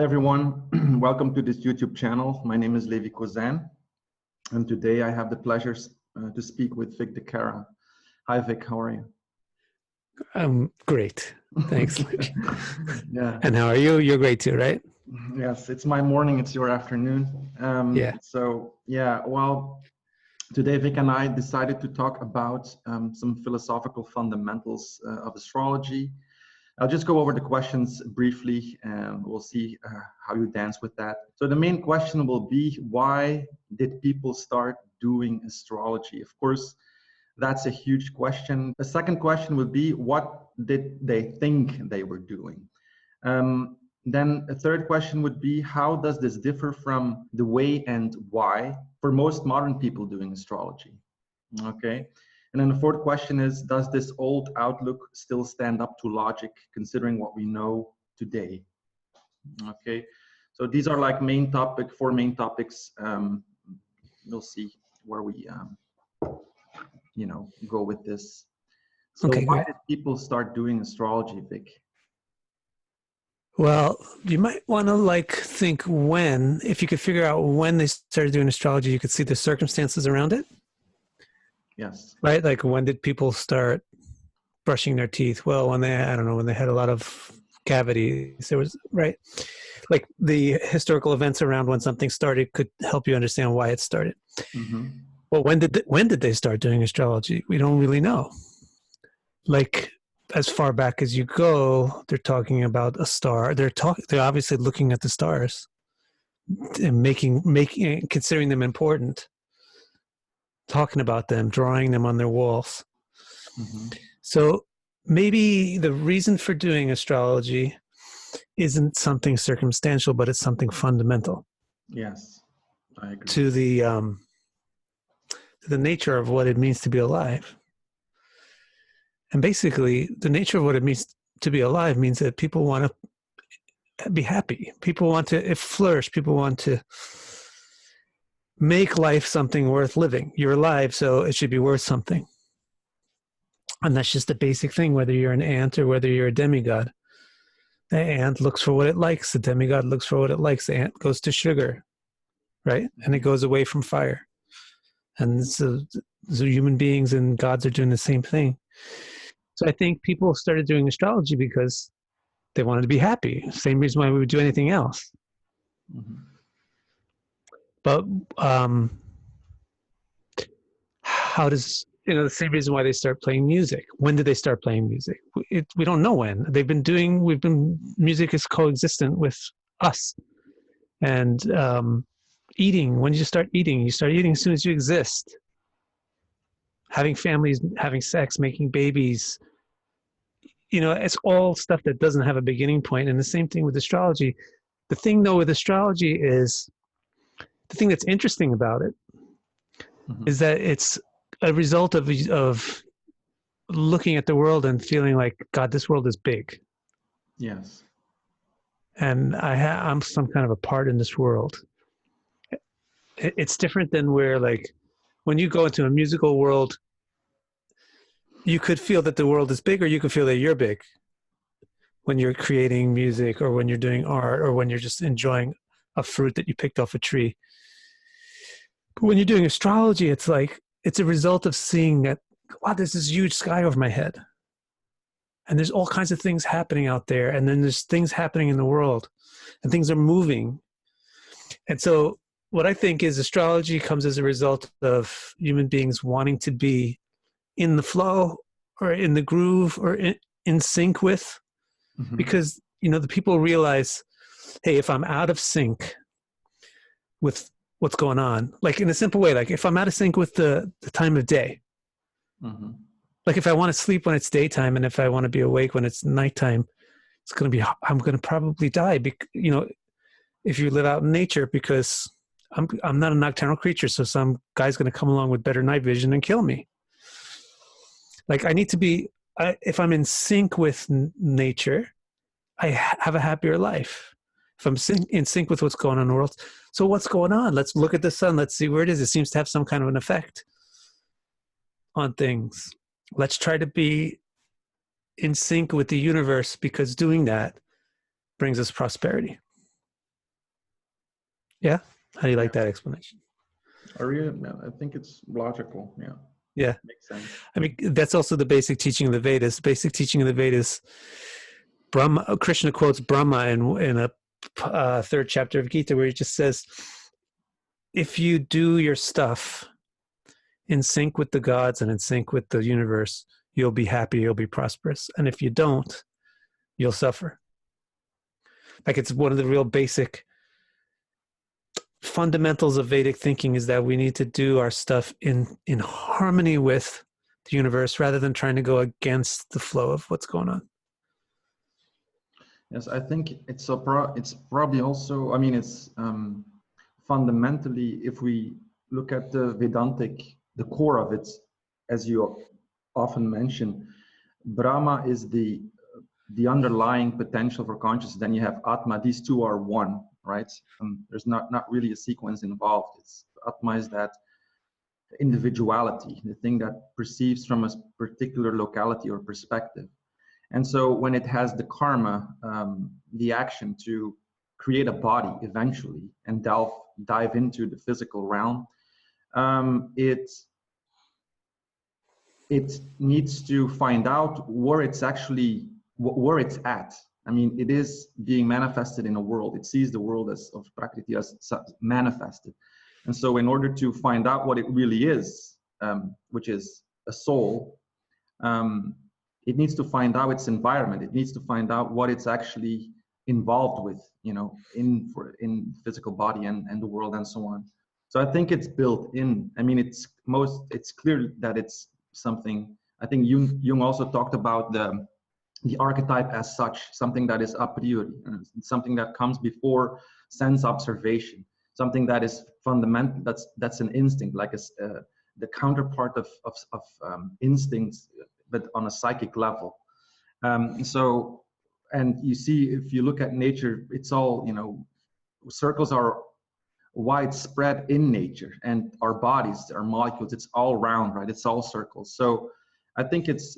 Hi everyone, welcome to this YouTube channel. My name is Levi Cosijn, and today I have the pleasure to speak with Vic DiCara. Hi Vic, how are you? I'm great, thanks. Yeah. And how are you? You're great too, right? Yes, it's my morning, it's your afternoon. Yeah. So yeah, well, today Vic and I decided to talk about some philosophical fundamentals of astrology. I'll just go over the questions briefly and we'll see how you dance with that. So the main question will be, why did people start doing astrology? Of course, that's a huge question. The second question would be, what did they think they were doing? Then a third question would be, how does this differ from the way and why for most modern people doing astrology? Okay. And then the fourth question is, does this old outlook still stand up to logic considering what we know today? Okay. So these are like four main topics. We'll see where we, go with this. So Okay, why great. did people start doing astrology, Vic? Well, you might want to think when, if you could figure out when they started doing astrology, you could see the circumstances around it. Yes. Right? Like when did people start brushing their teeth? Well, when they had a lot of cavities, there was, right? Like the historical events around when something started could help you understand why it started. Mm-hmm. Well, when did they start doing astrology? We don't really know. Like as far back as you go, they're talking about a star. They're obviously looking at the stars and considering them important, talking about them, drawing them on their walls. Mm-hmm. So maybe the reason for doing astrology isn't something circumstantial, but it's something fundamental. Yes, I agree. To the nature of what it means to be alive. And basically, the nature of what it means to be alive means that people want to be happy. People want to flourish. People want to make life something worth living. You're alive, so it should be worth something. And that's just a basic thing, whether you're an ant or whether you're a demigod. The ant looks for what it likes. The demigod looks for what it likes. The ant goes to sugar, right? And it goes away from fire. And so human beings and gods are doing the same thing. So I think people started doing astrology because they wanted to be happy. Same reason why we would do anything else. Mm-hmm. But how does, the same reason why they start playing music. When did they start playing music? We don't know when. Music is coexistent with us. And eating, when you start eating as soon as you exist. Having families, having sex, making babies, it's all stuff that doesn't have a beginning point. And the same thing with astrology. The thing though with astrology is, the thing that's interesting about it Mm-hmm. is that it's a result of looking at the world and feeling like, God, this world is big. Yes. And I'm some kind of a part in this world. It's different than where, when you go into a musical world, you could feel that the world is big, or you could feel that you're big when you're creating music, or when you're doing art, or when you're just enjoying a fruit that you picked off a tree. But when you're doing astrology, it's a result of seeing that, wow, there's this huge sky over my head. And there's all kinds of things happening out there. And then there's things happening in the world, and things are moving. And so what I think is astrology comes as a result of human beings wanting to be in the flow, or in the groove, or in sync with, Mm-hmm. because, the people realize, hey, if I'm out of sync with what's going on, like in a simple way, like if I'm out of sync with the time of day, Mm-hmm. like if I want to sleep when it's daytime, and if I want to be awake when it's nighttime, I'm going to probably die. If you live out in nature, because I'm not a nocturnal creature. So some guy's going to come along with better night vision and kill me. Like I need to be, if I'm in sync with nature, I have a happier life. If I'm in sync with what's going on in the world. So what's going on? Let's look at the sun. Let's see where it is. It seems to have some kind of an effect on things. Let's try to be in sync with the universe, because doing that brings us prosperity. Yeah. How do you like that explanation? I think it's logical. Yeah. Yeah. Makes sense. I mean, that's also the basic teaching of the Vedas. The basic teaching of the Vedas, Brahma, Krishna quotes Brahma in a third chapter of Gita, where he just says, if you do your stuff in sync with the gods and in sync with the universe, you'll be happy, you'll be prosperous. And if you don't, you'll suffer. Like, it's one of the real basic fundamentals of Vedic thinking, is that we need to do our stuff in harmony with the universe rather than trying to go against the flow of what's going on. Yes, I think it's probably also, I mean, it's fundamentally, if we look at the Vedantic, the core of it, as you often mention, Brahma is the underlying potential for consciousness. Then you have Atma. These two are one, right? There's not really a sequence involved. It's Atma is that individuality, the thing that perceives from a particular locality or perspective. And so when it has the karma, the action to create a body eventually and dive into the physical realm, it needs to find out where it's actually, where it's at. I mean, it is being manifested in a world. It sees the world as of Prakriti as manifested. And so in order to find out what it really is, which is a soul, it needs to find out its environment. It needs to find out what it's actually involved with, you know, in physical body and the world and so on. So I think it's built in. I mean, it's clear that it's something. I think Jung also talked about the archetype as such, something that is a priori, something that comes before sense observation, something that is fundamental. That's an instinct, like the counterpart of instincts, but on a psychic level. So, and you see, if you look at nature, it's all, you know, circles are widespread in nature, and our bodies, our molecules, it's all round, right? It's all circles. So I think it's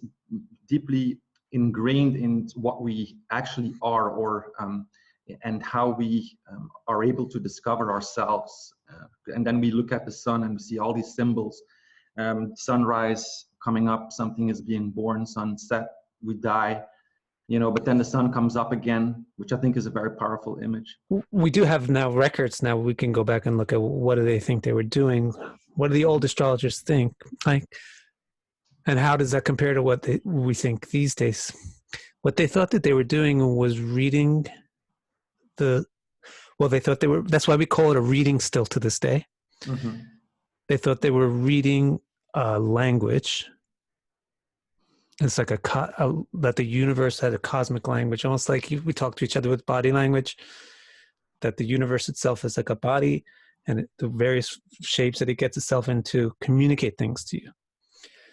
deeply ingrained in what we actually are, or and how we are able to discover ourselves. And then we look at the sun and we see all these symbols. Sunrise coming up, something is being born. Sunset, we die, you know, but then the sun comes up again, which I think is a very powerful image. We do have now records. Now we can go back and look at what do they think they were doing? What do the old astrologers think? Like, and how does that compare to what we think these days? What they thought that they were doing was reading they thought they were, that's why we call it a reading still to this day. Mm-hmm. They thought they were reading a language. It's like that the universe had a cosmic language, almost like we talk to each other with body language, that the universe itself is like a body, and the various shapes that it gets itself into communicate things to you.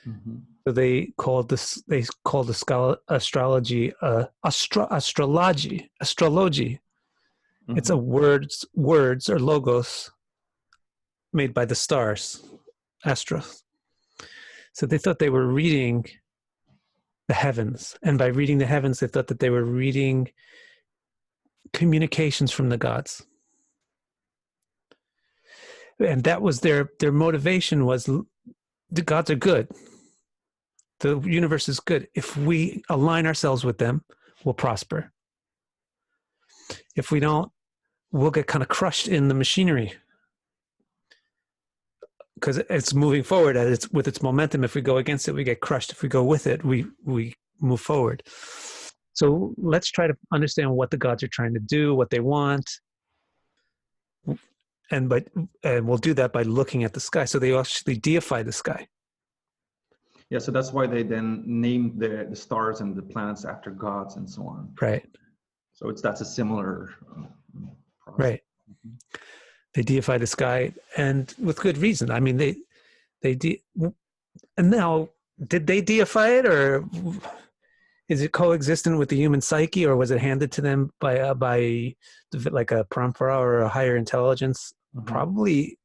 Mm-hmm. So they called astrology astrology. Mm-hmm. It's a words or logos made by the stars, astros. So they thought they were reading the heavens, and by reading the heavens, they thought that they were reading communications from the gods. And that was their motivation, was the gods are good. The universe is good. If we align ourselves with them, we'll prosper. If we don't, we'll get kind of crushed in the machinery, because it's moving forward with its momentum. If we go against it, we get crushed. If we go with it, we move forward. So let's try to understand what the gods are trying to do, what they want. And we'll do that by looking at the sky. So they actually deify the sky. Yeah, so that's why they then named the stars and the planets after gods and so on. Right. So that's a similar process. Right. Mm-hmm. They deify the sky, and with good reason. I mean, and now, did they deify it, or is it coexistent with the human psyche, or was it handed to them by like a parampara or a higher intelligence? Mm-hmm. Probably,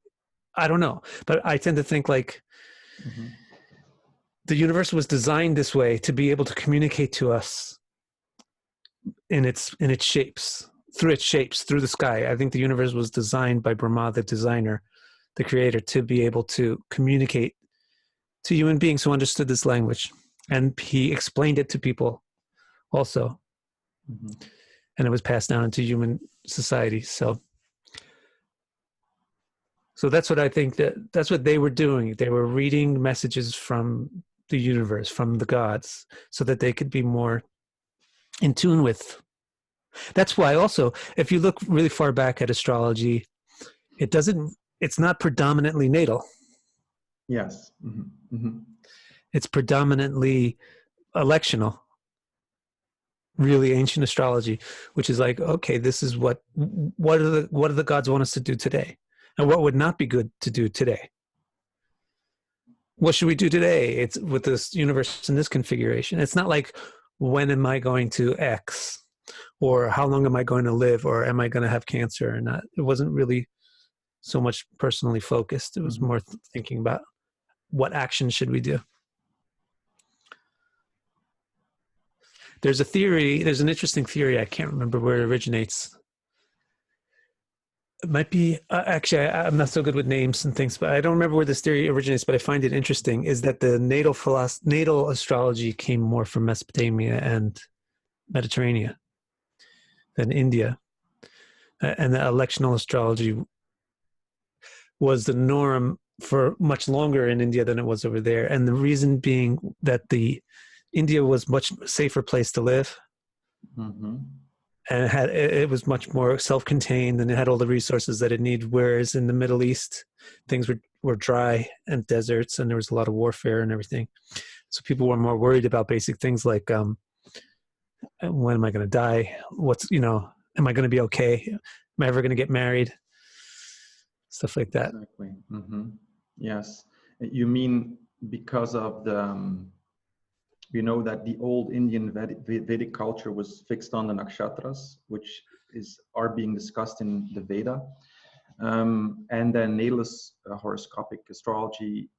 I don't know, but I tend to think like mm-hmm. the universe was designed this way to be able to communicate to us in its shapes. through its shapes, through the sky. I think the universe was designed by Brahma, the designer, the creator, to be able to communicate to human beings who understood this language. And he explained it to people also. Mm-hmm. And it was passed down into human society. So that's what I think, that's what they were doing. They were reading messages from the universe, from the gods, so that they could be more in tune with. That's why also, if you look really far back at astrology, it's not predominantly natal. Yes. Mm-hmm. Mm-hmm. It's predominantly electional, really ancient astrology, which is like, okay, this is what do the gods want us to do today? And what would not be good to do today? What should we do today? It's with this universe in this configuration. It's not like, when am I going to X? Or how long am I going to live? Or am I going to have cancer or not? It wasn't really so much personally focused. It was more thinking about what action should we do. There's an interesting theory. I can't remember where it originates. It might be, actually, I'm not so good with names and things, but I don't remember where this theory originates, but I find it interesting, is that the natal astrology came more from Mesopotamia and Mediterranean than India. And the electional astrology was the norm for much longer in India than it was over there. And the reason being that India was much safer place to live. Mm-hmm. And it was much more self-contained, and it had all the resources that it needed. Whereas in the Middle East, things were dry and deserts, and there was a lot of warfare and everything. So people were more worried about basic things like, when am I going to die? Am I going to be okay? Am I ever going to get married? Stuff like that. Exactly. Mm-hmm. Yes. You mean because of the... that the old Indian Vedic culture was fixed on the nakshatras, which are being discussed in the Veda. And then natal horoscopic astrology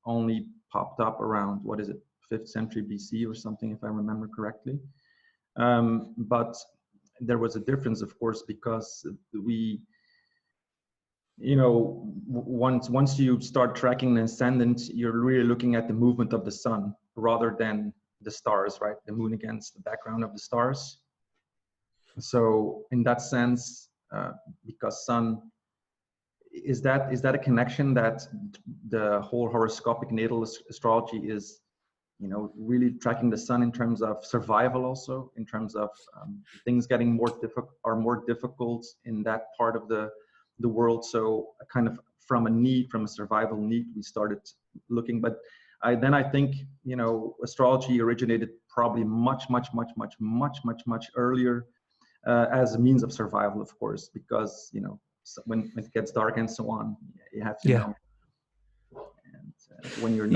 only popped up around, 5th century BC or something, if I remember correctly. But there was a difference, of course, because once you start tracking the ascendant, you're really looking at the movement of the sun rather than the stars, right? The moon against the background of the stars. So in that sense, because sun, is that a connection that the whole horoscopic natal astrology is, really tracking the sun in terms of survival, also in terms of things getting more difficult in that part of the world. So kind of from a survival need, we started looking. But I think, astrology originated probably much earlier as a means of survival, of course, because, when it gets dark and so on, you have to know. And when you're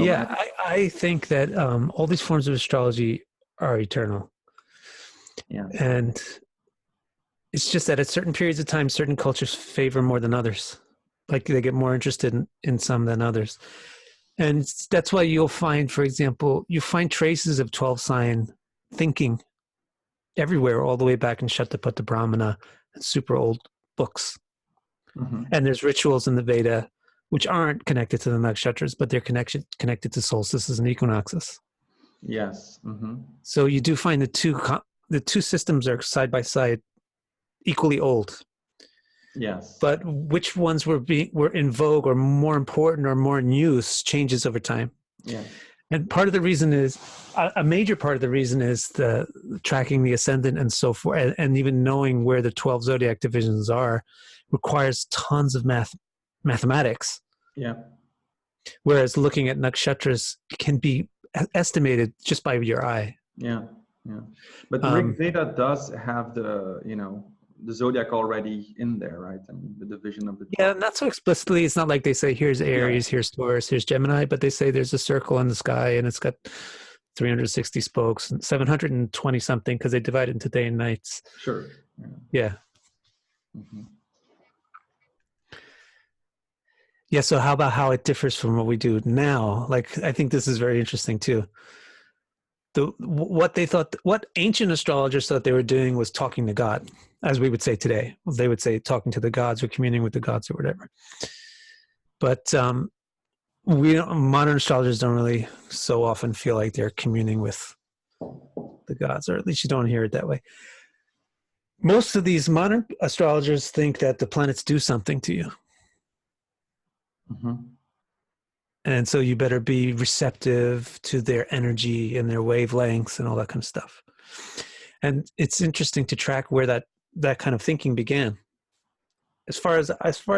I think that all these forms of astrology are eternal. Yeah. And it's just that at certain periods of time, certain cultures favor more than others. Like they get more interested in some than others. And that's why you'll find, for example, you find traces of 12 sign thinking everywhere, all the way back in Shatapatha Brahmana and super old books. Mm-hmm. And there's rituals in the Veda which aren't connected to the nakshatras, but they're connected to solstices and equinoxes. Yes. Mm-hmm. So you do find the two systems are side by side, equally old. Yes. But which ones were in vogue or more important or more in use changes over time. Yeah. And part of the reason is, a major part of the reason is the tracking the ascendant and so forth, and even knowing where the 12 zodiac divisions are requires tons of mathematics. Yeah. Whereas looking at nakshatras can be estimated just by your eye. Yeah. Yeah. But the Rig Veda does have the zodiac already in there, right? I mean, the division of the 12. Yeah, not so explicitly. It's not like they say, here's Aries, here's Taurus, here's Gemini, but they say there's a circle in the sky and it's got 360 spokes and 720 something because they divide it into day and nights. Sure. Yeah. Mm-hmm. Yeah, so how about how it differs from what we do now? Like, I think this is very interesting too. What ancient astrologers thought they were doing was talking to God. as we would say today. Well, they would say talking to the gods or communing with the gods or whatever. But modern astrologers don't really so often feel like they're communing with the gods, or at least you don't hear it that way. Most of these modern astrologers think that the planets do something to you. Mm-hmm. And so you better be receptive to their energy and their wavelengths and all that kind of stuff. And it's interesting to track where that kind of thinking began. As far as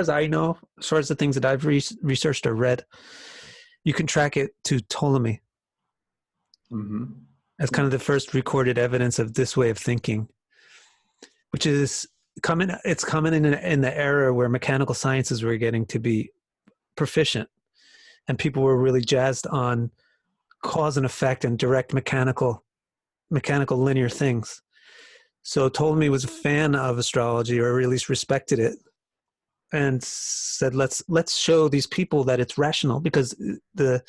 I know, as far as the things that I've researched or read, you can track it to Ptolemy as kind of the first recorded evidence of this way of thinking, which is coming. It's coming in the era where mechanical sciences were getting to be proficient, and people were really jazzed on cause and effect and direct mechanical linear things. So Ptolemy was a fan of astrology, or at least respected it, and said, let's show these people that it's rational, because the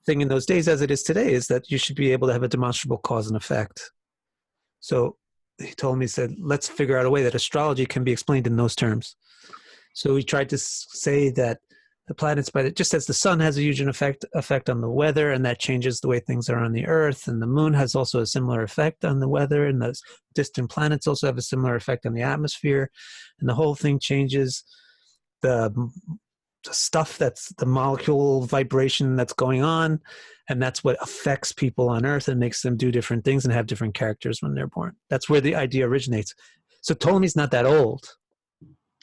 thing in those days, as it is today, is that you should be able to have a demonstrable cause and effect. So he told me, said, let's figure out a way that astrology can be explained in those terms. So he tried to say that the planets, but just as the sun has a huge effect on the weather, and that changes the way things are on the earth, and the moon has also a similar effect on the weather, and those distant planets also have a similar effect on the atmosphere, and the whole thing changes the stuff, that's the molecule vibration that's going on, and that's what affects people on earth and makes them do different things and have different characters when they're born. That's where the idea originates. So Ptolemy's not that old.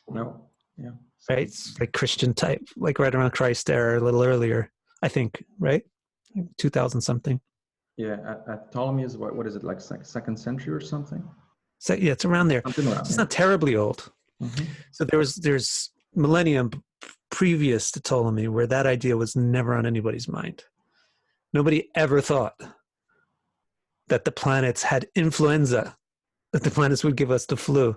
No. Yeah. Right? It's like Christian type, like right around Christ era, a little earlier, I think, right? 2000 something. Yeah, at Ptolemy is what is it, like second century or something? So yeah, it's around there. Something around, so it's not terribly old. Mm-hmm. So there's millennium previous to Ptolemy where that idea was never on anybody's mind. Nobody ever thought that the planets had influenza, that the planets would give us the flu,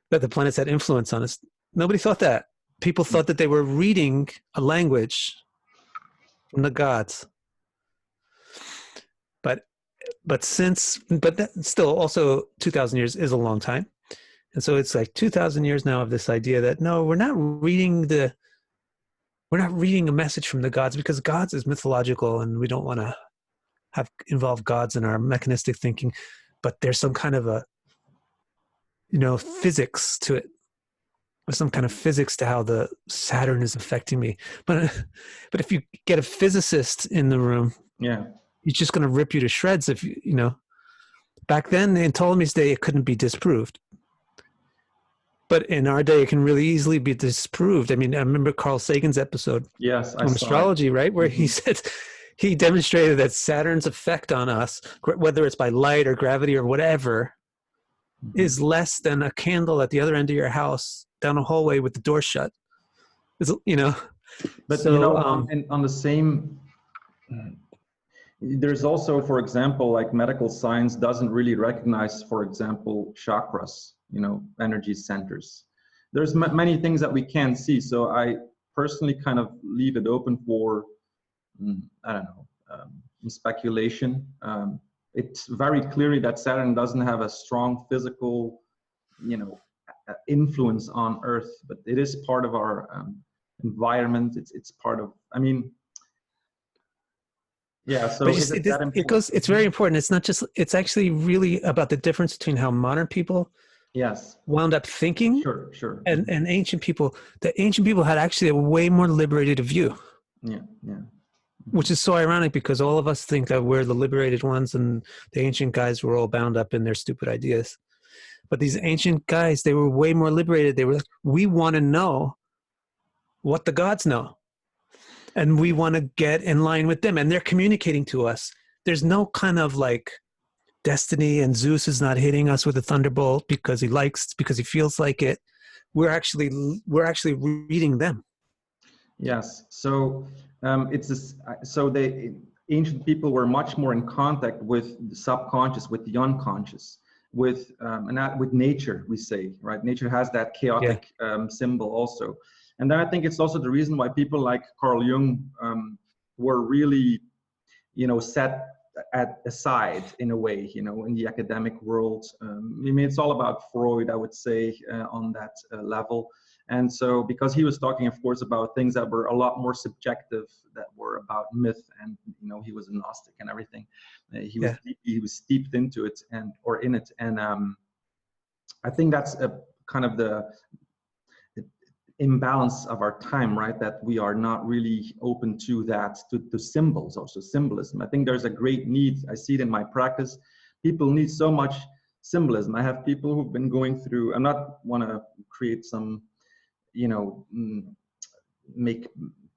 that the planets had influence on us. Nobody thought that. People thought that they were reading a language from the gods. But still, also 2,000 years is a long time. And so it's like 2,000 years now of this idea that, no, we're not reading a message from the gods, because gods is mythological and we don't want to involve gods in our mechanistic thinking. But there's some kind of a, physics to it. There's some kind of physics to how the Saturn is affecting me. But if you get a physicist in the room, yeah, he's just going to rip you to shreds. If back then in Ptolemy's day, it couldn't be disproved. But in our day, it can really easily be disproved. I mean, I remember Carl Sagan's episode on astrology, right? Where he said, he demonstrated that Saturn's effect on us, whether it's by light or gravity or whatever, is less than a candle at the other end of your house down a hallway with the door shut. But so, on the same, there's also, for example, like medical science doesn't really recognize, for example, chakras, energy centers. There's many things that we can't see. So I personally kind of leave it open for, I don't know, speculation. It's very clearly that Saturn doesn't have a strong physical, influence on Earth, but it is part of our environment. It's part of, yeah. So it's very important. It's not just, it's actually really about the difference between how modern people wound up thinking. Sure. And ancient people. The ancient people had actually a way more liberated view. Yeah. Which is so ironic, because all of us think that we're the liberated ones, and the ancient guys were all bound up in their stupid ideas. But these ancient guys, they were way more liberated. They were like, we want to know what the gods know, and we want to get in line with them, and they're communicating to us. There's no kind of like destiny, and Zeus is not hitting us with a thunderbolt because he feels like it. We're actually reading them. Yes. So the ancient people were much more in contact with the subconscious, with the unconscious, with nature, we say, right? Nature has that chaotic symbol also. And then I think it's also the reason why people like Carl Jung were really, set aside in a way, you know, in the academic world. I mean, it's all about Freud, I would say, on that level. And so, because he was talking, of course, about things that were a lot more subjective, that were about myth, and you know, he was a Gnostic and everything. He was steeped into it or in it, and I think that's a kind of the imbalance of our time, right? That we are not really open to that, to symbols, also symbolism. I think there's a great need. I see it in my practice. People need so much symbolism. I have people who've been going through, I'm not want to create some, you know, make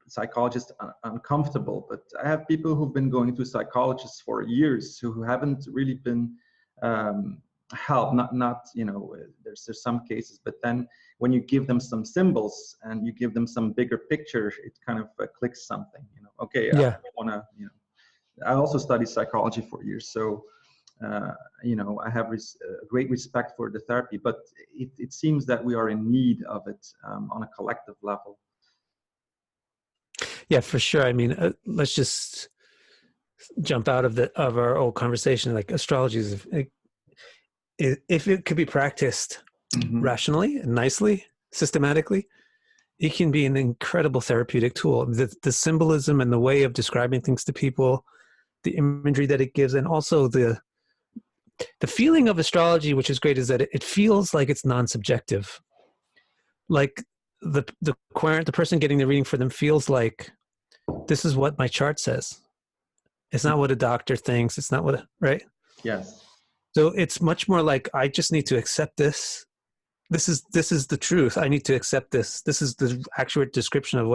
psychologists uncomfortable, but I have people who've been going to psychologists for years who haven't really been helped. Not you know, there's some cases, but then when you give them some symbols and you give them some bigger picture, it kind of clicks something, you know. Okay, I want to, you know, I also studied psychology for years, so you know, I have great respect for the therapy, but it seems that we are in need of it on a collective level. Yeah, for sure. I mean, let's just jump out of our old conversation. Like, astrology is, if it could be practiced rationally and nicely, systematically, it can be an incredible therapeutic tool. The symbolism and the way of describing things to people, the imagery that it gives, and also the feeling of astrology, which is great, is that it feels like it's non-subjective. Like the person getting the reading for them feels like, this is what my chart says. It's not what a doctor thinks. It's not what, right? Yes. So it's much more like, I just need to accept this. This is the truth. I need to accept this. This is the accurate description of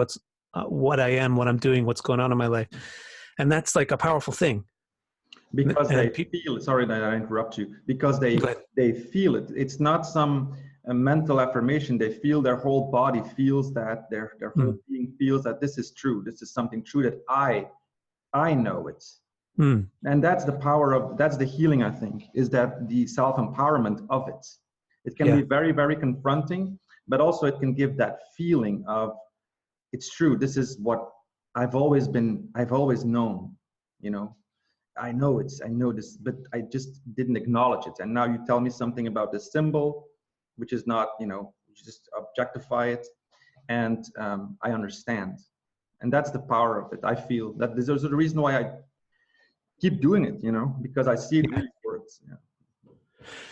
what I am, what I'm doing, what's going on in my life. And that's like a powerful thing. Because they feel, sorry that I interrupt you, because they feel it. It's not some mental affirmation. They feel, their whole body feels that, their whole being feels that this is true. This is something true, that I know it. And that's the power of, that's the healing, I think, is that the self-empowerment of it. It can be very, very confronting, but also it can give that feeling of, it's true. This is what I've always known, you know. I know this, but I just didn't acknowledge it. And now you tell me something about this symbol, which is not, you know, you just objectify it, and I understand. And that's the power of it. I feel that there's the reason why I keep doing it, you know, because I see it really works. Yeah.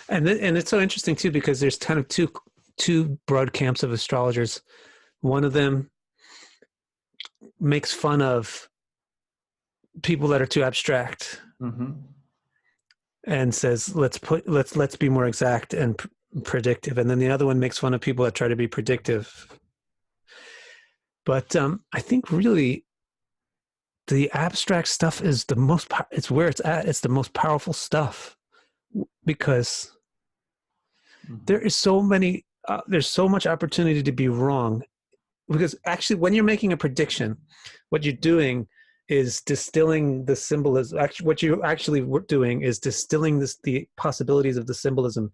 And it's so interesting too, because there's kind of two broad camps of astrologers. One of them makes fun of people that are too abstract, and says, let's be more exact and predictive. And then the other one makes fun of people that try to be predictive. But I think really the abstract stuff is it's where it's at. It's the most powerful stuff, because there's so much opportunity to be wrong. Because actually, when you're making a prediction, what you're doing is distilling the symbolism. Actually, what you actually were doing is distilling the possibilities of the symbolism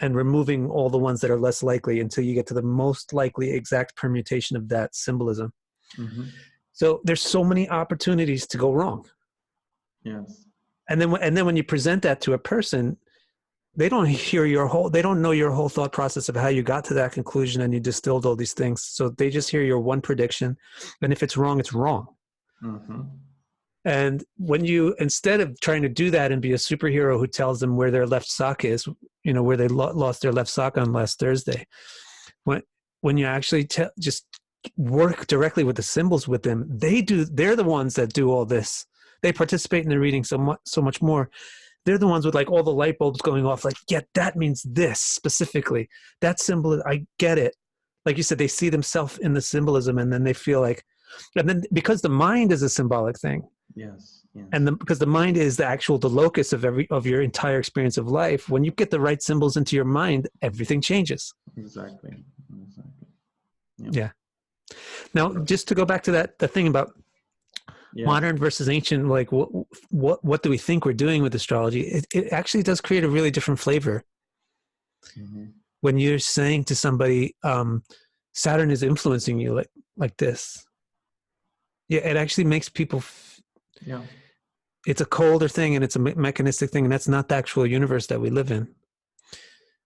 and removing all the ones that are less likely until you get to the most likely exact permutation of that symbolism. So there's so many opportunities to go wrong. Yes. And then when you present that to a person, they don't know your whole thought process of how you got to that conclusion and you distilled all these things. So they just hear your one prediction, and if it's wrong, it's wrong. And when you, instead of trying to do that and be a superhero who tells them where their left sock is, you know, where they lost their left sock on last Thursday, when you actually just work directly with the symbols with them, they're the ones that do all this. They participate in the reading so much more. They're the ones with like all the light bulbs going off, like, yeah, that means this specifically. That symbol, I get it. Like you said, they see themselves in the symbolism, and then they feel like, and then because the mind is a symbolic thing. Yes. And because the mind is the locus of your entire experience of life, when you get the right symbols into your mind, everything changes. Exactly. Yeah. Now, just to go back to the thing about modern versus ancient, like what do we think we're doing with astrology? It actually does create a really different flavor. When you're saying to somebody, Saturn is influencing you like this. Yeah, it actually makes people it's a colder thing and it's a mechanistic thing, and that's not the actual universe that we live in.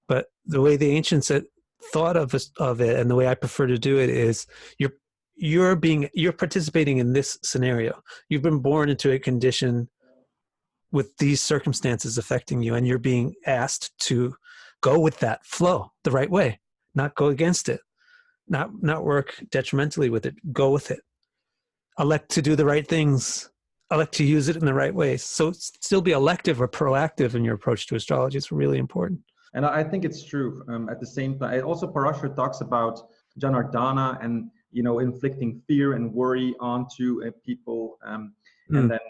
But the way the ancients had thought of it, and the way I prefer to do it, is you're participating in this scenario. You've been born into a condition with these circumstances affecting you, and you're being asked to go with that flow the right way, not go against it, not work detrimentally with it. Go with it. Elect to do the right things. Elect to use it in the right ways. So still be elective or proactive in your approach to astrology. It's really important. And I think it's true. At the same time, also Parashar talks about Janardana and, inflicting fear and worry onto people, and then,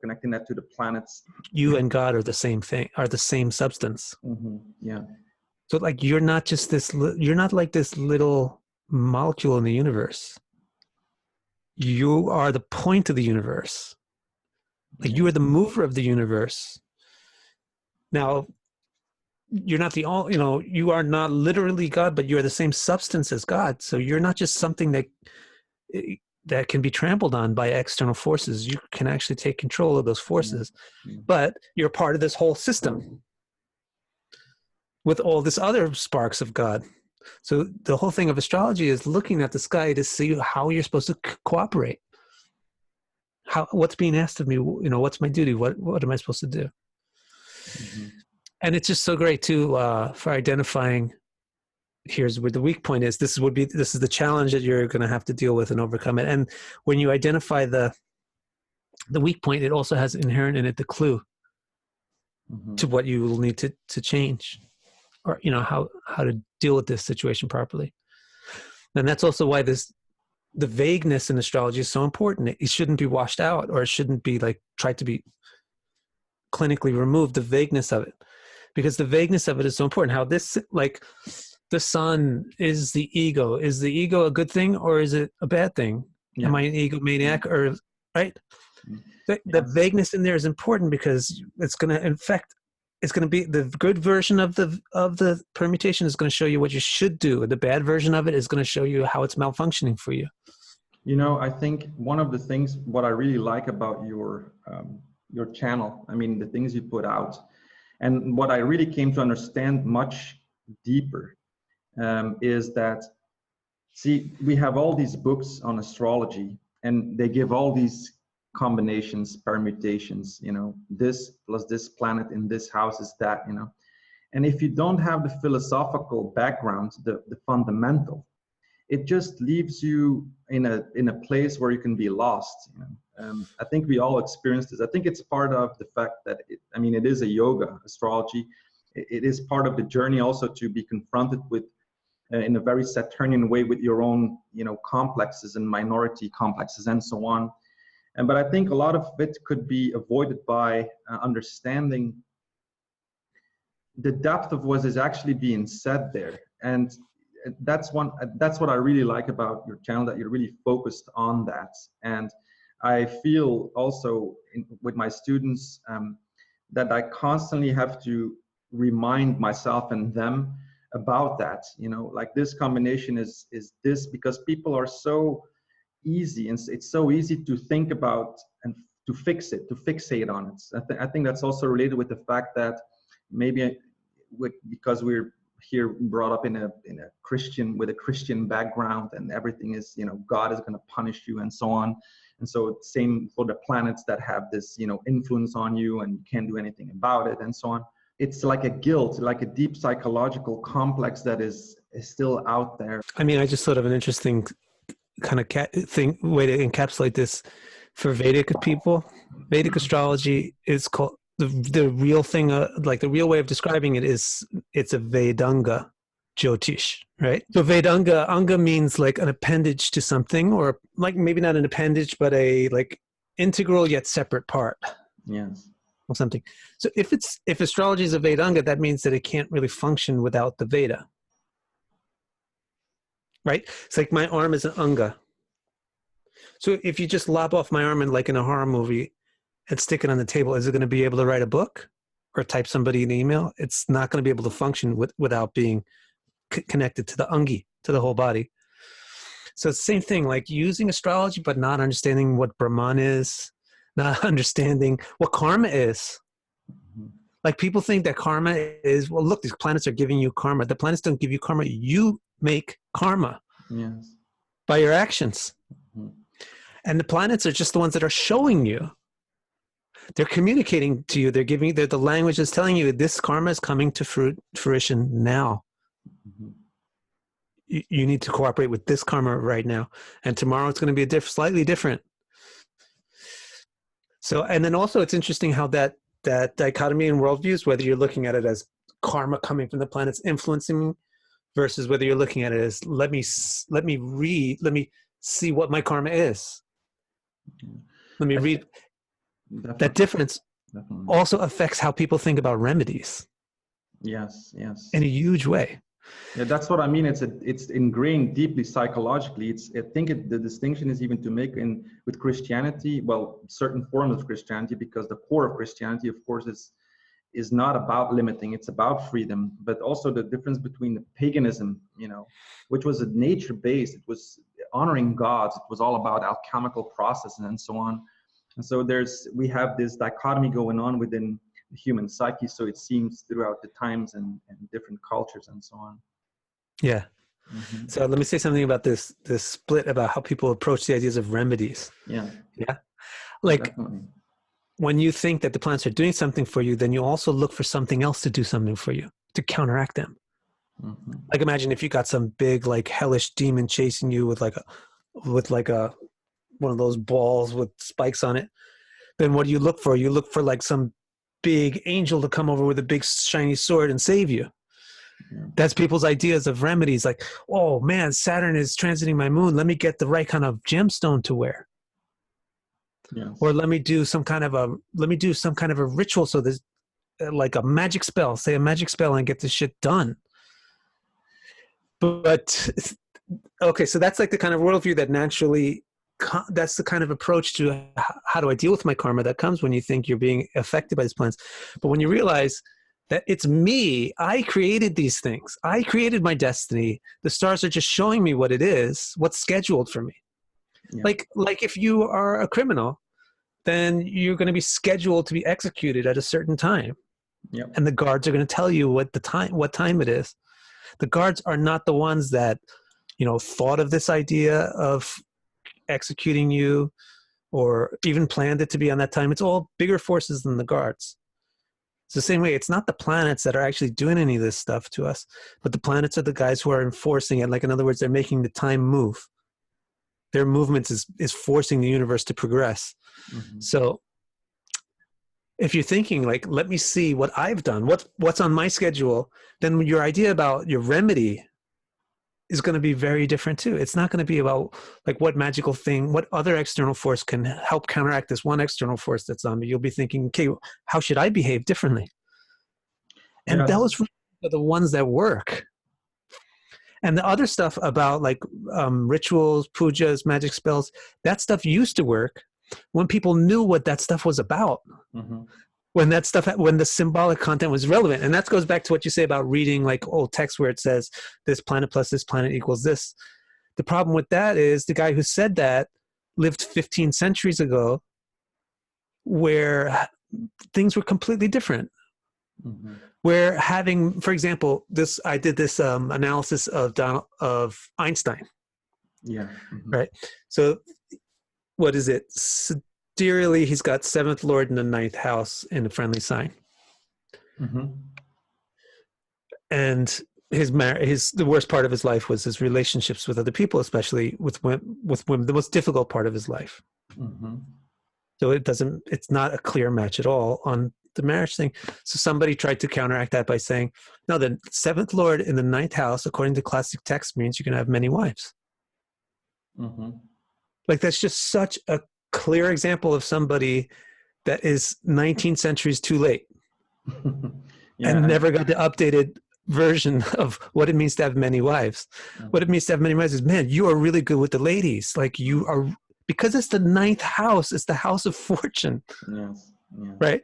connecting that to the planets. You and God are the same thing, are the same substance. Mm-hmm. Yeah. So like, you're not just you're not like this little molecule in the universe. You are the point of the universe. Like, you are the mover of the universe. Now, you're not you are not literally God, but you're the same substance as God. So you're not just something that can be trampled on by external forces. You can actually take control of those forces, but you're part of this whole system with all this other sparks of God. So the whole thing of astrology is looking at the sky to see how you're supposed to cooperate. What's being asked of me? What's my duty? What am I supposed to do? Mm-hmm. And it's just so great too, for identifying. Here's where the weak point is. This is the challenge that you're going to have to deal with and overcome it. And when you identify the weak point, it also has inherent in it the clue to what you will need to change, or how to deal with this situation properly. And that's also why the vagueness in astrology is so important. It shouldn't be washed out, or it shouldn't be tried to be clinically removed. The vagueness of it, because the vagueness of it is so important. How this, the sun is the ego. Is the ego a good thing or is it a bad thing? Yeah. Am I an egomaniac or right? The vagueness in there is important because it's going to be the good version of the permutation is going to show you what you should do. The bad version of it is going to show you how it's malfunctioning for you. I think one of the things, what I really like about your channel, the things you put out, and what I really came to understand much deeper, is that, see, we have all these books on astrology, and they give all these combinations, permutations, this plus this planet in this house is that, and if you don't have the philosophical background, the fundamental, it just leaves you in a place where you can be lost. I think we all experience this. I think it's part of the fact that it is a yoga, astrology. It is part of the journey also to be confronted with, in a very Saturnian way, with your own, complexes and minority complexes and so on. But I think a lot of it could be avoided by understanding the depth of what is actually being said there. And that's what I really like about your channel, that you're really focused on that. And I feel also with my students that I constantly have to remind myself and them about that. This combination is this, because people are so easy, and it's so easy to think about and to fixate on it. I think that's also related with the fact that maybe because we're here brought up in a Christian background, and everything is, God is going to punish you and so on. And so same for the planets that have this, influence on you, and you can't do anything about it and so on. It's like a guilt, like a deep psychological complex that is still out there. I just thought of an interesting kind of way to encapsulate this for Vedic people. Vedic astrology is called the real thing, the real way of describing it is it's a Vedanga Jyotish, right? So Vedanga, anga means like an appendage to something, or maybe not an appendage, but a integral yet separate part. Yes. Of something. So if astrology is a Vedanga, that means that it can't really function without the Veda. Right? It's like my arm is an anga. So if you just lop off my arm in a horror movie and stick it on the table, is it going to be able to write a book or type somebody an email? It's not going to be able to function without being connected to the angi, to the whole body. So it's the same thing, using astrology but not understanding what Brahman is, not understanding what karma is. Like people think that karma is, well, look, these planets are giving you karma. The planets don't give you karma. You make karma by your actions. And the planets are just the ones that are showing you. They're communicating to you. They're the language is telling you this karma is coming to fruition now. You need to cooperate with this karma right now. And tomorrow it's going to be slightly different. So, and then also it's interesting how that dichotomy in worldviews, whether you're looking at it as karma coming from the planets influencing me versus whether you're looking at it as let me see what my karma is. Let me read. Definitely. That difference also affects how people think about remedies. Yes. In a huge way. Yeah, that's what I mean. It's ingrained deeply psychologically. The distinction is even to make with Christianity, well, certain forms of Christianity, because the core of Christianity, of course, is not about limiting. It's about freedom, but also the difference between the paganism, which was nature-based. It was honoring gods. It was all about alchemical processes and so on. And so we have this dichotomy going on within the human psyche, so it seems throughout the times and different cultures and so on. Yeah. So let me say something about this split about how people approach the ideas of remedies. Yeah. Like definitely. When you think that the planets are doing something for you, then you also look for something else to do something for you, to counteract them. Like imagine if you got some big like hellish demon chasing you with one of those balls with spikes on it. Then what do you look for? You look for like some big angel to come over with a big shiny sword and save you. That's people's ideas of remedies. Like, oh man, Saturn is transiting my moon. Let me get the right kind of gemstone to wear. Or let me do some kind of a ritual. So there's like a magic spell, say a magic spell, and get this shit done. But okay, so that's like the kind of worldview that naturally, that's the kind of approach to how do I deal with my karma that comes when you think you're being affected by these planets. But when you realize that it's me, I created these things. I created my destiny. The stars are just showing me what it is, what's scheduled for me. Like if you are a criminal, then you're going to be scheduled to be executed at a certain time. And the guards are going to tell you what time it is. The guards are not the ones that, thought of this idea of executing you or even planned it to be on that time. It's all bigger forces than the guards. It's the same way. It's not the planets that are actually doing any of this stuff to us, but the planets are the guys who are enforcing it. Like, in other words, they're making the time move. Their movements is forcing the universe to progress. So if you're thinking like, let me see what I've done, what's on my schedule, then your idea about your remedy is going to be very different too. It's not going to be about like what magical thing, what other external force can help counteract this one external force that's on me. You'll be thinking, okay, how should I behave differently? And those are the ones that work. And the other stuff about like rituals, pujas, magic spells, that stuff used to work when people knew what that stuff was about. When the symbolic content was relevant. And that goes back to what you say about reading like old text where it says this planet plus this planet equals this. The problem with that is the guy who said that lived 15 centuries ago where things were completely different. Where having, for example, I did this analysis of Einstein. Right. So what is it? Sidereally, he's got 7th Lord in the 9th house in a friendly sign. And the worst part of his life was his relationships with other people, especially with women, the most difficult part of his life. So it's not a clear match at all on the marriage thing. So somebody tried to counteract that by saying, no, the 7th Lord in the 9th house, according to classic text, means you can have many wives. Like that's just such a clear example of somebody that is 19 centuries too late and never got the updated version of what it means to have many wives. What it means to have many wives is, man, you are really good with the ladies. Like you are, because it's the 9th house, it's the house of fortune. Right?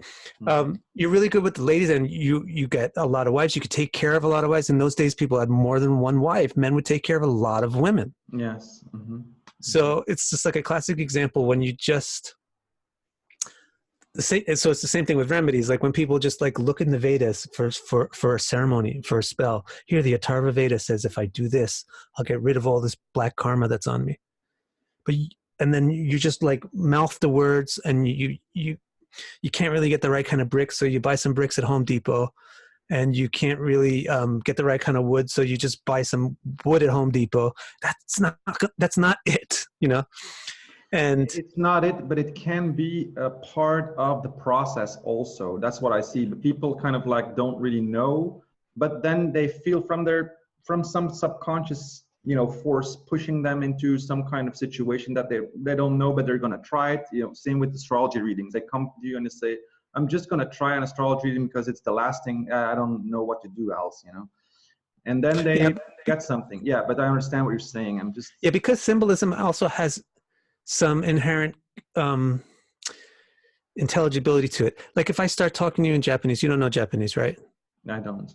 You're really good with the ladies and you get a lot of wives. You could take care of a lot of wives. In those days, people had more than one wife. Men would take care of a lot of women. Yes. So it's just like a classic example when you just So it's the same thing with remedies. Like when people just like look in the Vedas for a ceremony, for a spell. Here, the Atharva Veda says, if I do this, I'll get rid of all this black karma that's on me. And then you just like mouth the words, and you can't really get the right kind of bricks, so you buy some bricks at Home Depot, and you can't really get the right kind of wood, so you just buy some wood at Home Depot. That's not it, you know. And it's not it, but it can be a part of the process also. That's what I see. But people kind of like don't really know, but then they feel from some subconscious, you know, force pushing them into some kind of situation that they don't know, but they're going to try it. You know, same with astrology readings. They come to you and they say, I'm just going to try an astrology reading because it's the last thing. I don't know what to do else, you know. And then they get something. Yeah, but I understand what you're saying. Because symbolism also has some inherent intelligibility to it. Like if I start talking to you in Japanese, you don't know Japanese, right? I don't.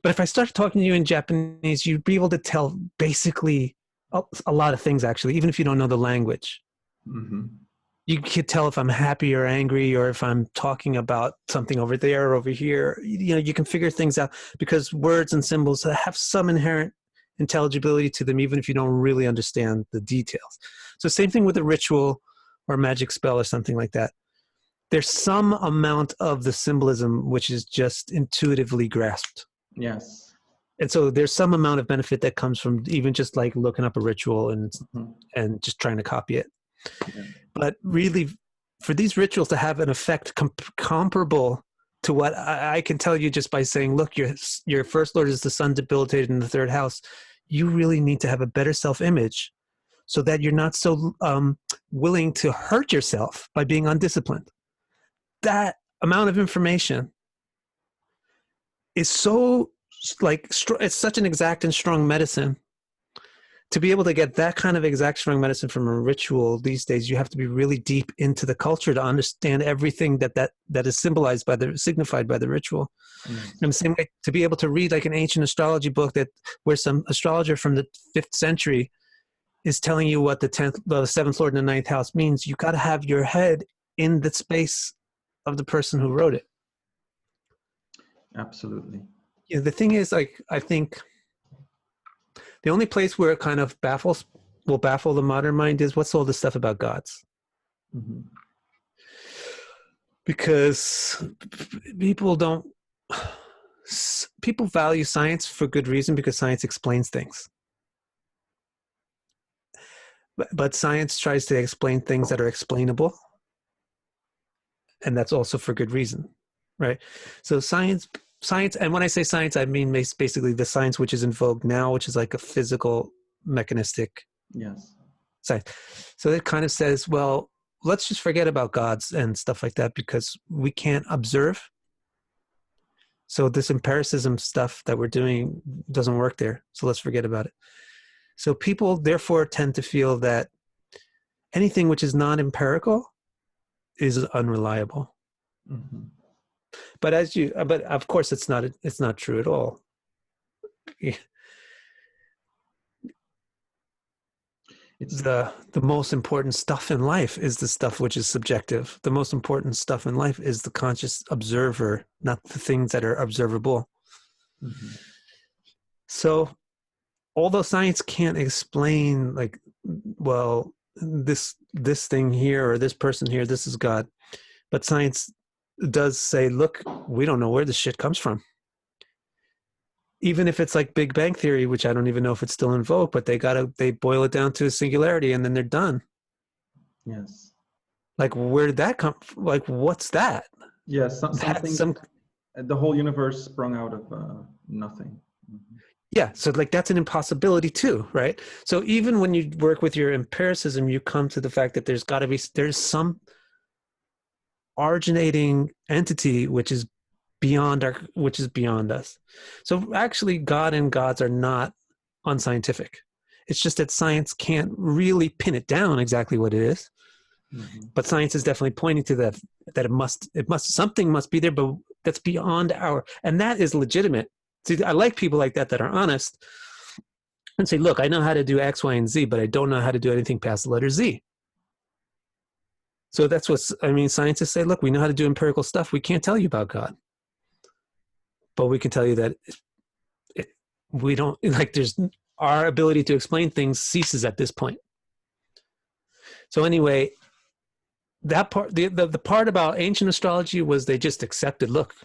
But if I start talking to you in Japanese, you'd be able to tell basically a lot of things, actually, even if you don't know the language. Mm-hmm. You could tell if I'm happy or angry, or if I'm talking about something over there or over here. You know, you can figure things out because words and symbols have some inherent intelligibility to them, even if you don't really understand the details. So same thing with a ritual or magic spell or something like that. There's some amount of the symbolism which is just intuitively grasped. Yes. And so there's some amount of benefit that comes from even just like looking up a ritual and just trying to copy it. Yeah. But really, for these rituals to have an effect comparable to what I can tell you just by saying, look, your first lord is the sun debilitated in the third house, you really need to have a better self-image so that you're not so willing to hurt yourself by being undisciplined. That amount of information is so like, it's such an exact and strong medicine. To be able to get that kind of exact strong medicine from a ritual these days, you have to be really deep into the culture to understand everything that is signified by the ritual. Mm-hmm. And the same way, to be able to read like an ancient astrology book where some astrologer from the 5th century is telling you what the 7th lord in the 9th house means, you got to have your head in the space of the person who wrote it. Absolutely. Yeah, the thing is, like, I think the only place where it kind of will baffle the modern mind is what's all this stuff about gods. Mm-hmm. Because people value science for good reason, because science explains things. But science tries to explain things that are explainable. And that's also for good reason, right? So science, and when I say science, I mean basically the science which is in vogue now, which is like a physical, mechanistic science. So it kind of says, well, let's just forget about gods and stuff like that because we can't observe. So this empiricism stuff that we're doing doesn't work there. So let's forget about it. So people therefore tend to feel that anything which is non-empirical is unreliable. Mm-hmm. But of course it's not true at all. Yeah. It's the most important stuff in life is the stuff which is subjective. The most important stuff in life is the conscious observer, not the things that are observable. Mm-hmm. So although science can't explain like, well, this thing here or this person here, this is God, but science does say, look, we don't know where this shit comes from. Even if it's like Big Bang Theory, which I don't even know if it's still in vogue, but they boil it down to a singularity and then they're done. Yes. Like, where did that come from? Like, what's that? Yes, the whole universe sprung out of nothing. Mm-hmm. Yeah, so like that's an impossibility too, right? So even when you work with your empiricism, you come to the fact that there's some originating entity which is beyond us. So actually God and gods are not unscientific. It's just that science can't really pin it down exactly what it is. Mm-hmm. But science is definitely pointing to that something must be there, but that's beyond and that is legitimate. See, I like people like that are honest and say, look, I know how to do X, Y, and Z, but I don't know how to do anything past the letter Z. So that's what, I mean, scientists say, look, we know how to do empirical stuff. We can't tell you about God, but we can tell you that we don't, like, there's, our ability to explain things ceases at this point. So anyway, that part, the part about ancient astrology was they just accepted, look,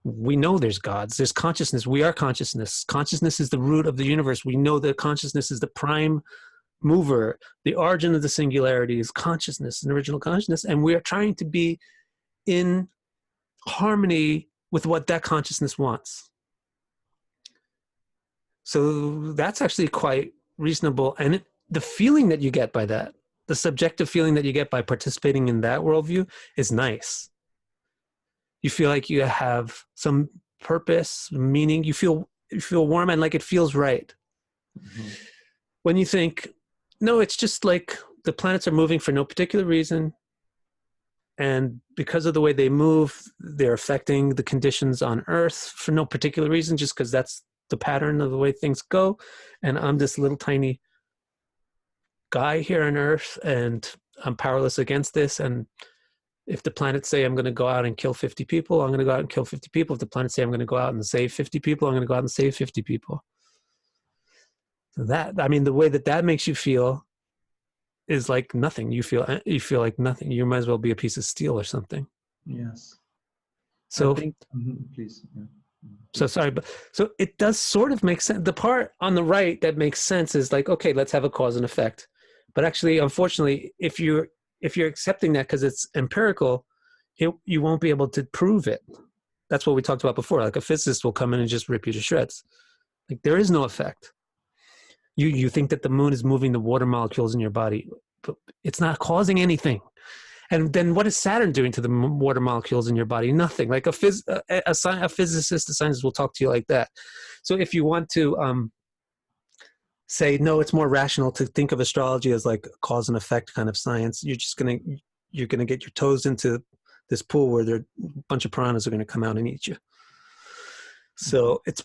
we know there's gods, there's consciousness, we are consciousness. Consciousness is the root of the universe. We know that consciousness is the prime mover. The origin of the singularity is consciousness, an original consciousness, and we are trying to be in harmony with what that consciousness wants. So that's actually quite reasonable. And the feeling that you get by that, the subjective feeling that you get by participating in that worldview is nice. You feel like you have some purpose, meaning. You feel warm and like it feels right. Mm-hmm. When you think, no, it's just like the planets are moving for no particular reason. And because of the way they move, they're affecting the conditions on Earth for no particular reason, just because that's the pattern of the way things go. And I'm this little tiny guy here on Earth, and I'm powerless against this. And if the planets say I'm going to go out and kill 50 people, I'm going to go out and kill 50 people. If the planets say I'm going to go out and save 50 people, I'm going to go out and save 50 people. So that, I mean, the way that makes you feel is like nothing. You feel like nothing. You might as well be a piece of steel or something. Yes. So, I think, please. Yeah. So sorry, but so it does sort of make sense. The part on the right that makes sense is like, okay, let's have a cause and effect. But actually, unfortunately, if you're accepting that because it's empirical, you won't be able to prove it. That's what we talked about before. Like a physicist will come in and just rip you to shreds. Like there is no effect. You think that the moon is moving the water molecules in your body, but it's not causing anything. And then what is Saturn doing to the water molecules in your body? Nothing. Like a physicist, a scientist will talk to you like that. So if you want to say, no, it's more rational to think of astrology as like a cause and effect kind of science, you're gonna get your toes into this pool where a bunch of piranhas are going to come out and eat you. So it's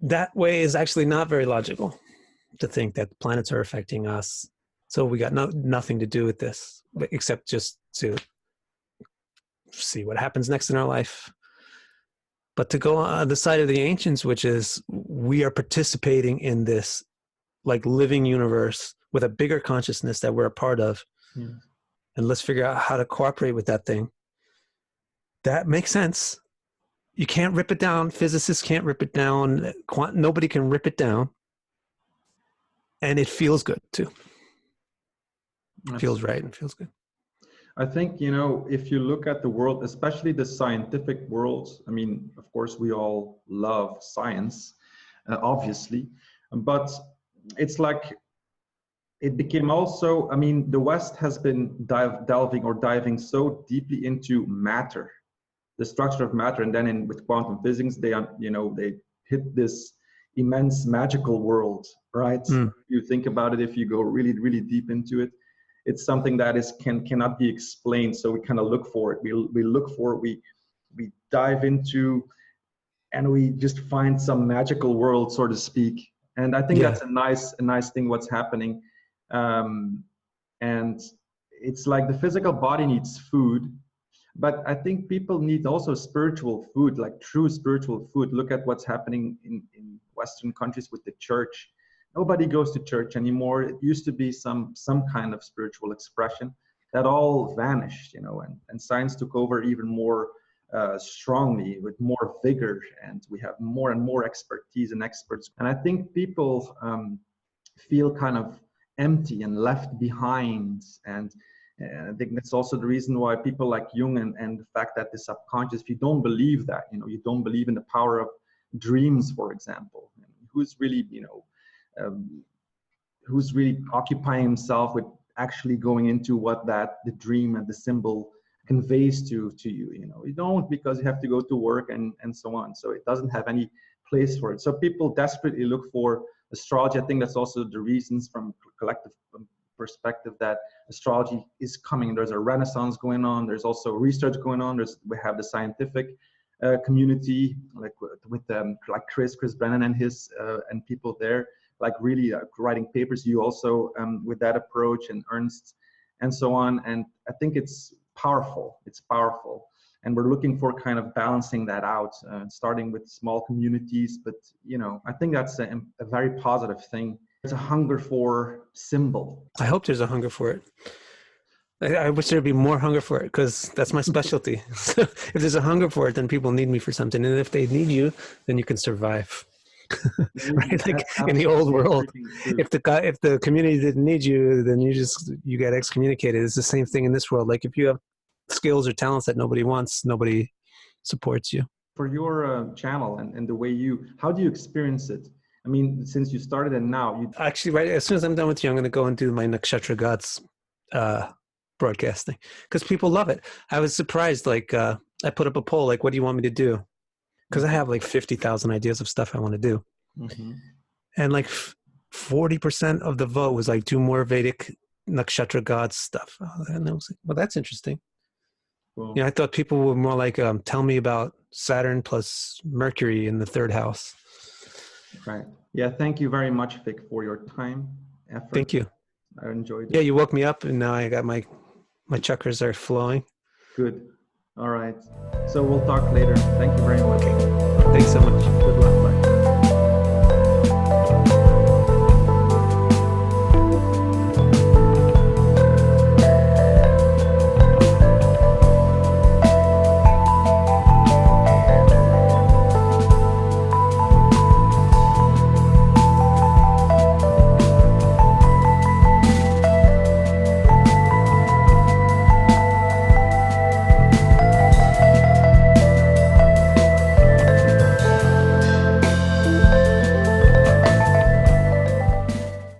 that way is actually not very logical to think that planets are affecting us. So we got nothing to do with this, except just to see what happens next in our life. But to go on the side of the ancients, which is we are participating in this like living universe with a bigger consciousness that we're a part of. Yeah. And let's figure out how to cooperate with that thing. That makes sense. You can't rip it down. Physicists can't rip it down. Nobody can rip it down. And it feels good too. It feels right and feels good. I think, if you look at the world, especially the scientific world, I mean, of course, we all love science, obviously, but it's like it became also, I mean, the West has been diving so deeply into matter, the structure of matter, and then with quantum physics, they hit this immense magical world, right? You think about it, if you go really, really deep into it, it's something that cannot be explained. So we kind of look for it. We look for it. We dive into, and we just find some magical world, so to speak. And I think that's a nice thing. What's happening, and it's like the physical body needs food, but I think people need also spiritual food, like true spiritual food. Look at what's happening in Western countries with the church. Nobody goes to church anymore. It used to be some kind of spiritual expression that all vanished, and science took over even more strongly, with more vigor, and we have more and more expertise and experts. And I think people feel kind of empty and left behind, and I think that's also the reason why people like Jung and the fact that the subconscious, if you don't believe that, you don't believe in the power of dreams, for example, who's really occupying himself with actually going into what the dream and the symbol conveys to you. You don't, because you have to go to work and so on. So it doesn't have any place for it. So people desperately look for astrology. I think that's also the reasons from collective perspective that astrology is coming. There's a renaissance going on. There's also research going on. We have the scientific community, like with like Chris Brennan and his and people there, like really writing papers. You also with that approach, and Ernst and so on. And I think it's powerful. It's powerful. And we're looking for kind of balancing that out, starting with small communities. But, I think that's a very positive thing. It's a hunger for symbol. I hope there's a hunger for it. I wish there'd be more hunger for it, because that's my specialty. So if there's a hunger for it, then people need me for something. And if they need you, then you can survive. Right? Like in the old world, if the community didn't need you, then you get excommunicated. It's the same thing in this world. Like if you have skills or talents that nobody wants, nobody supports you. For your channel and the way how do you experience it? I mean, since you started and now you actually, right as soon as I'm done with you, I'm going to go and do my Nakshatra Gods broadcasting, because people love it. I was surprised. Like I put up a poll, like, what do you want me to do? Because I have like 50,000 ideas of stuff I want to do. Mm-hmm. And like 40% of the vote was like, do more Vedic Nakshatra Gods stuff. And I was like, well, that's interesting. Cool. I thought people were more like, tell me about Saturn plus Mercury in the third house. Right. Yeah. Thank you very much, Vic, for your time, effort. Thank you. I enjoyed it. Yeah, you woke me up, and now I got my chakras are flowing. Good. All right. So we'll talk later. Thank you very much. Okay. Thanks so much.